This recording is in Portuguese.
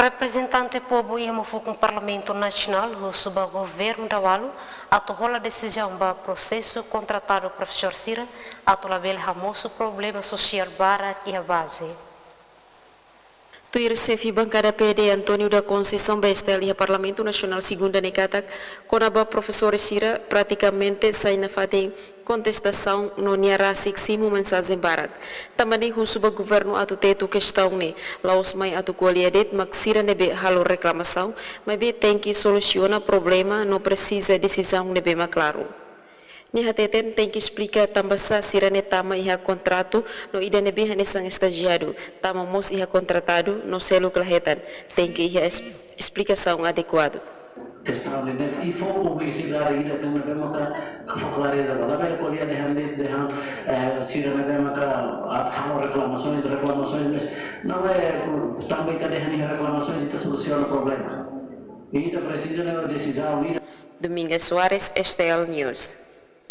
Representante povo ia mo com o Parlamento Nacional, o subgoverno da Walu, atola a decisão do processo contratado o professor Sira, atola bel ramoso problema social bara e a base. Tuir Sefi bancada PD Antônio da Conceição Bestel e Parlamento Nacional segunda negatak com a professor Sira praticamente sai na fatem contestação no niarasik simu mensagem barak. Também o subgoverno atu teto questão ne laos mai atu qualidade mak Sira nebe halo reclamação, mas be tem que soluciona problema não precisa decisão nebe mais claro. Ni hateten tem que explicar também se Sirane tama iha contrato no ida nebe hanesang estagiário tama mos iha contratado no selo klahetan tem que iha explicação adequado. Questão de e for publicidade ainda tem uma democrata clareza lá vai colher de Sirane democrata há reclamações mas não é também que deixam reclamações e soluciona o problema e precisa de uma decisão. Domingas Soares, STL News.